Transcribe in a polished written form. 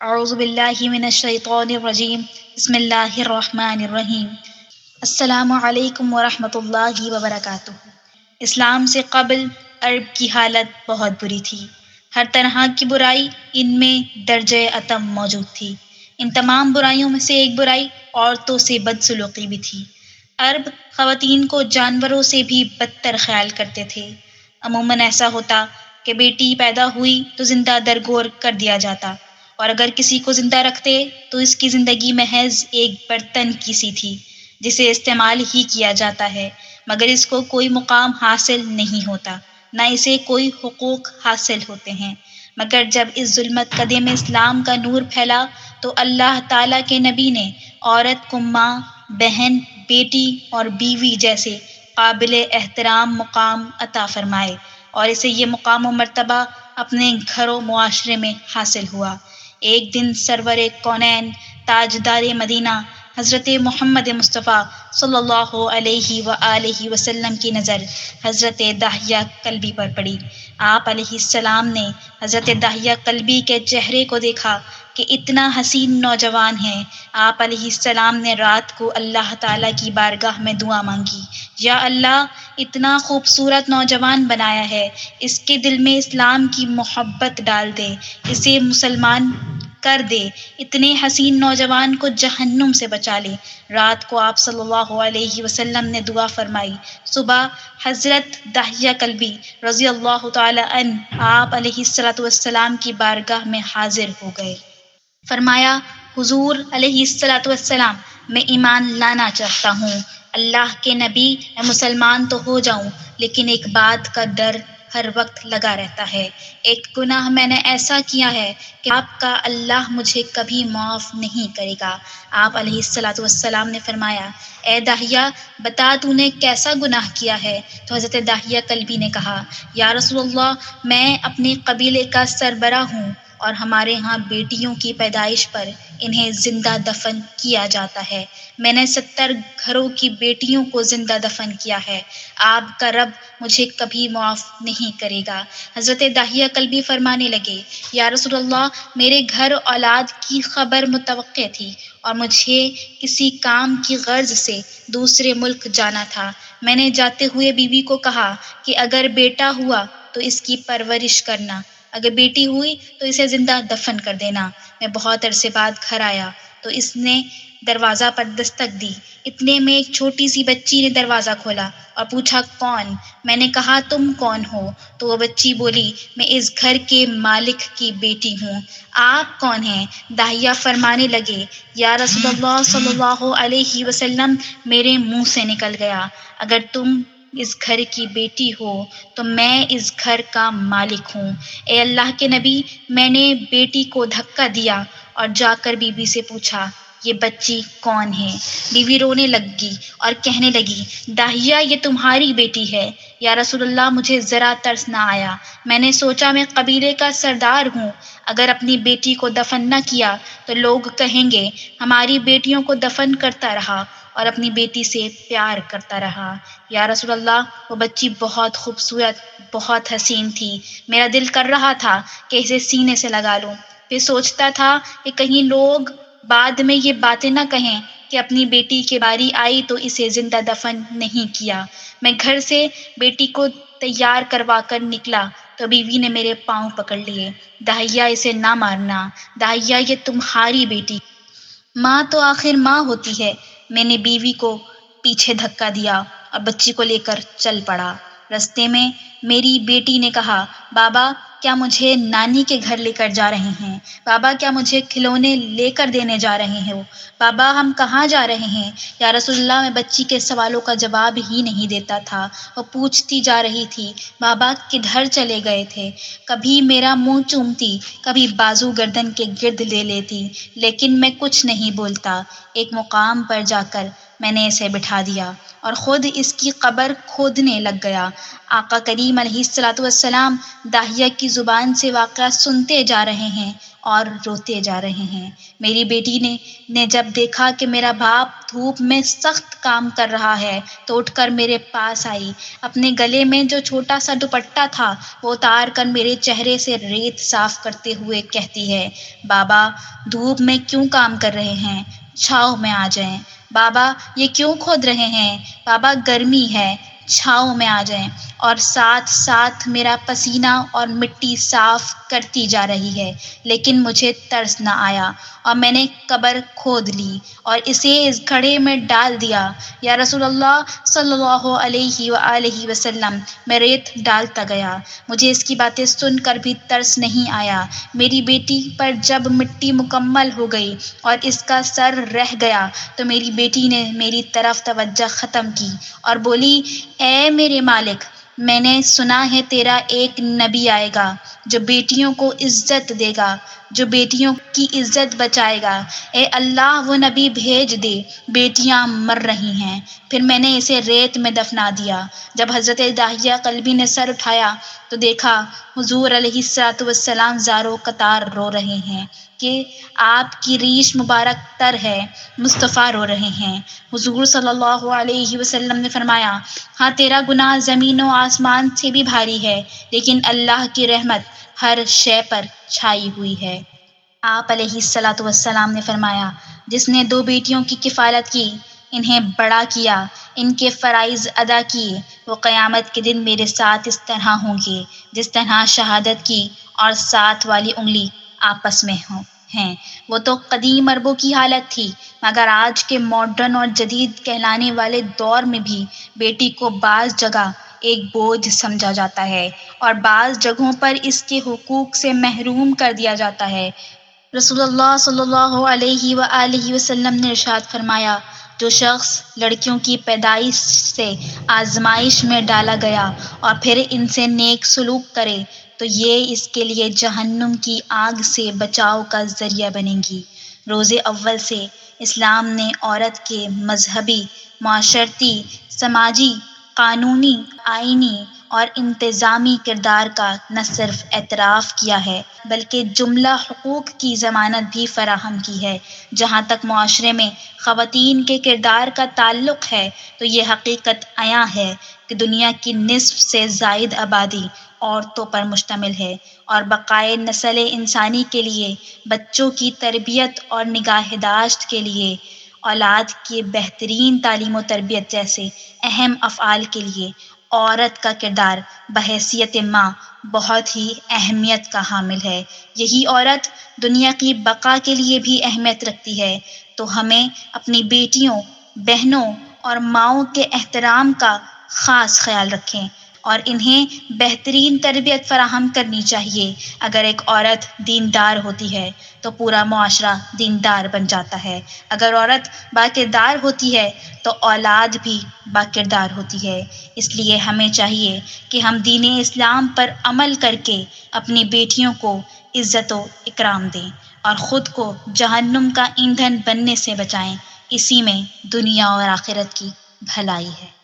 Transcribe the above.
اعوذ باللہ من الشیطان الرجیم بسم اللہ الرحمن الرحیم السلام علیکم ورحمۃ اللہ وبرکاتہ۔ اسلام سے قبل عرب کی حالت بہت بری تھی۔ ہر طرح کی برائی ان میں درجہ اتم موجود تھی۔ ان تمام برائیوں میں سے ایک برائی عورتوں سے بدسلوقی بھی تھی۔ عرب خواتین کو جانوروں سے بھی بدتر خیال کرتے تھے۔ عموماً ایسا ہوتا کہ بیٹی پیدا ہوئی تو زندہ درگور کر دیا جاتا، اور اگر کسی کو زندہ رکھتے تو اس کی زندگی محض ایک برتن کی سی تھی جسے استعمال ہی کیا جاتا ہے، مگر اس کو کوئی مقام حاصل نہیں ہوتا، نہ اسے کوئی حقوق حاصل ہوتے ہیں۔ مگر جب اس ظلمت کدے میں اسلام کا نور پھیلا تو اللہ تعالیٰ کے نبی نے عورت کو ماں، بہن، بیٹی اور بیوی جیسے قابل احترام مقام عطا فرمائے، اور اسے یہ مقام و مرتبہ اپنے گھر و معاشرے میں حاصل ہوا۔ ایک دن سرور کونین تاجدار مدینہ حضرت محمد مصطفیٰ صلی اللہ علیہ وآلہ وسلم کی نظر حضرت داہیہ کلبی پر پڑی۔ آپ علیہ السلام نے حضرت داہیہ کلبی کے چہرے کو دیکھا کہ اتنا حسین نوجوان ہے۔ آپ علیہ السلام نے رات کو اللہ تعالیٰ کی بارگاہ میں دعا مانگی، یا اللہ، اتنا خوبصورت نوجوان بنایا ہے، اس کے دل میں اسلام کی محبت ڈال دے، اسے مسلمان کر دے، اتنے حسین نوجوان کو جہنم سے بچا لے۔ رات کو آپ صلی اللہ علیہ وسلم نے دعا فرمائی۔ صبح حضرت داہیہ کلبی رضی اللہ تعالی عنہ آپ علیہ السلام کی بارگاہ میں حاضر ہو گئے۔ فرمایا، حضور علیہ السلام، میں ایمان لانا چاہتا ہوں، اللہ کے نبی، میں مسلمان تو ہو جاؤں، لیکن ایک بات کا ڈر ہر وقت لگا رہتا ہے۔ ایک گناہ میں نے ایسا کیا ہے کہ آپ کا اللہ مجھے کبھی معاف نہیں کرے گا۔ آپ علیہ السلام نے فرمایا، اے داہیہ، بتا تو نے کیسا گناہ کیا ہے؟ تو حضرت داہیہ کلبی نے کہا، یا رسول اللہ، میں اپنے قبیلے کا سربراہ ہوں، اور ہمارے ہاں بیٹیوں کی پیدائش پر انہیں زندہ دفن کیا جاتا ہے۔ میں نے 70 گھروں کی بیٹیوں کو زندہ دفن کیا ہے۔ آپ کا رب مجھے کبھی معاف نہیں کرے گا۔ حضرت داہیہ کلبی فرمانے لگے، یا رسول اللہ، میرے گھر اولاد کی خبر متوقع تھی، اور مجھے کسی کام کی غرض سے دوسرے ملک جانا تھا۔ میں نے جاتے ہوئے بیوی کو کہا کہ اگر بیٹا ہوا تو اس کی پرورش کرنا، اگر بیٹی ہوئی تو اسے زندہ دفن کر دینا۔ میں بہت عرصے بعد گھر آیا تو اس نے دروازہ پر دستک دی۔ اتنے میں ایک چھوٹی سی بچی نے دروازہ کھولا اور پوچھا، کون؟ میں نے کہا، تم کون ہو؟ تو وہ بچی بولی، میں اس گھر کے مالک کی بیٹی ہوں۔ آپ کون ہیں؟ داہیہ فرمانے لگے، یا رسول اللہ صلی اللہ علیہ وسلم، میرے منہ سے نکل گیا، اگر تم اس گھر کی بیٹی ہو تو میں اس گھر کا مالک ہوں۔ اے اللہ کے نبی، میں نے بیٹی کو دھکا دیا اور جا کر بیوی سے پوچھا، یہ بچی کون ہے؟ بیوی رونے لگی اور کہنے لگی، داہیہ، یہ تمہاری بیٹی ہے۔ یا رسول اللہ، مجھے ذرا ترس نہ آیا۔ میں نے سوچا میں قبیلے کا سردار ہوں، اگر اپنی بیٹی کو دفن نہ کیا تو لوگ کہیں گے ہماری بیٹیوں کو دفن کرتا رہا اور اپنی بیٹی سے پیار کرتا رہا۔ یا رسول اللہ، وہ بچی بہت خوبصورت، بہت حسین تھی۔ میرا دل کر رہا تھا کہ اسے سینے سے لگا لوں، پھر سوچتا تھا کہ کہیں لوگ بعد میں یہ باتیں نہ کہیں کہ اپنی بیٹی کی باری آئی تو اسے زندہ دفن نہیں کیا۔ میں گھر سے بیٹی کو تیار کروا کر نکلا تو بیوی نے میرے پاؤں پکڑ لیے، داہیہ، اسے نہ مارنا، داہیہ، یہ تمہاری بیٹی، ماں تو آخر ماں ہوتی ہے۔ میں نے بیوی کو پیچھے دھکا دیا اور بچی کو لے کر چل پڑا۔ رستے میں میری بیٹی نے کہا، بابا، کیا مجھے نانی کے گھر لے کر جا رہے ہیں؟ بابا، کیا مجھے کھلونے لے کر دینے جا رہے ہو؟ بابا، ہم کہاں جا رہے ہیں؟ یا رسول اللہ، میں بچی کے سوالوں کا جواب ہی نہیں دیتا تھا۔ وہ پوچھتی جا رہی تھی، بابا کدھر چلے گئے تھے؟ کبھی میرا منہ چومتی، کبھی بازو گردن کے گرد لے لیتی، لیکن میں کچھ نہیں بولتا۔ ایک مقام پر جا کر میں نے اسے بٹھا دیا اور خود اس کی قبر کھودنے لگ گیا۔ آقا کریم علیہ السلام داہیہ کی زبان سے واقعہ سنتے جا رہے ہیں اور روتے جا رہے ہیں۔ میری بیٹی نے جب دیکھا کہ میرا باپ دھوپ میں سخت کام کر رہا ہے تو اٹھ کر میرے پاس آئی، اپنے گلے میں جو چھوٹا سا دوپٹہ تھا وہ اتار کر میرے چہرے سے ریت صاف کرتے ہوئے کہتی ہے، بابا دھوپ میں کیوں کام کر رہے ہیں، چھاؤں میں آ جائیں۔ بابا یہ کیوں کھود رہے ہیں، بابا گرمی ہے، چھاؤں میں آ جائیں۔ اور ساتھ ساتھ میرا پسینہ اور مٹی صاف کرتی جا رہی ہے، لیکن مجھے ترس نہ آیا اور میں نے قبر کھود لی اور اسے اس گھڑے میں ڈال دیا۔ یا رسول اللہ صلی اللہ علیہ وآلہ وسلم، میں ریت ڈالتا گیا، مجھے اس کی باتیں سن کر بھی ترس نہیں آیا۔ میری بیٹی پر جب مٹی مکمل ہو گئی اور اس کا سر رہ گیا تو میری بیٹی نے میری طرف توجہ ختم کی اور بولی، اے میرے مالک، میں نے سنا ہے تیرا ایک نبی آئے گا جو بیٹیوں کو عزت دے گا، جو بیٹیوں کی عزت بچائے گا۔ اے اللہ وہ نبی بھیج دے، بیٹیاں مر رہی ہیں۔ پھر میں نے اسے ریت میں دفنا دیا۔ جب حضرت داہیہ قلبی نے سر اٹھایا تو دیکھا حضور علیہ السلام زارو قطار رو رہے ہیں کہ آپ کی ریش مبارک تر ہے، مصطفیٰ رو رہے ہیں۔ حضور صلی اللہ علیہ وسلم نے فرمایا، ہاں تیرا گناہ زمین و آسمان سے بھی بھاری ہے، لیکن اللہ کی رحمت ہر شے پر چھائی ہوئی ہے۔ آپ علیہ السلام نے فرمایا، جس نے 2 بیٹیوں کی کفالت کی، انہیں بڑا کیا، ان کے فرائض ادا کیے، وہ قیامت کے دن میرے ساتھ اس طرح ہوں گے جس طرح شہادت کی اور ساتھ والی انگلی آپس میں ہیں۔ وہ تو قدیم عربوں کی حالت تھی، مگر آج کے ماڈرن اور جدید کہلانے والے دور میں بھی بیٹی کو بعض جگہ ایک بوجھ سمجھا جاتا ہے اور بعض جگہوں پر اس کے حقوق سے محروم کر دیا جاتا ہے۔ رسول اللہ صلی اللہ علیہ وآلہ وسلم نے ارشاد فرمایا، جو شخص لڑکیوں کی پیدائش سے آزمائش میں ڈالا گیا اور پھر ان سے نیک سلوک کرے تو یہ اس کے لیے جہنم کی آگ سے بچاؤ کا ذریعہ بنے گی۔ روز اول سے اسلام نے عورت کے مذہبی، معاشرتی، سماجی، قانونی، آئینی اور انتظامی کردار کا نہ صرف اعتراف کیا ہے بلکہ جملہ حقوق کی ضمانت بھی فراہم کی ہے۔ جہاں تک معاشرے میں خواتین کے کردار کا تعلق ہے تو یہ حقیقت عیاں ہے کہ دنیا کی نصف سے زائد آبادی عورتوں پر مشتمل ہے اور بقائے نسل انسانی کے لیے، بچوں کی تربیت اور نگہداشت کے لیے، اولاد کی بہترین تعلیم و تربیت جیسے اہم افعال کے لیے عورت کا کردار بحیثیت ماں بہت ہی اہمیت کا حامل ہے۔ یہی عورت دنیا کی بقا کے لیے بھی اہمیت رکھتی ہے، تو ہمیں اپنی بیٹیوں، بہنوں اور ماؤں کے احترام کا خاص خیال رکھیں اور انہیں بہترین تربیت فراہم کرنی چاہیے۔ اگر ایک عورت دیندار ہوتی ہے تو پورا معاشرہ دیندار بن جاتا ہے، اگر عورت باکردار ہوتی ہے تو اولاد بھی باکردار ہوتی ہے۔ اس لیے ہمیں چاہیے کہ ہم دین اسلام پر عمل کر کے اپنی بیٹیوں کو عزت و اکرام دیں اور خود کو جہنم کا ایندھن بننے سے بچائیں۔ اسی میں دنیا اور آخرت کی بھلائی ہے۔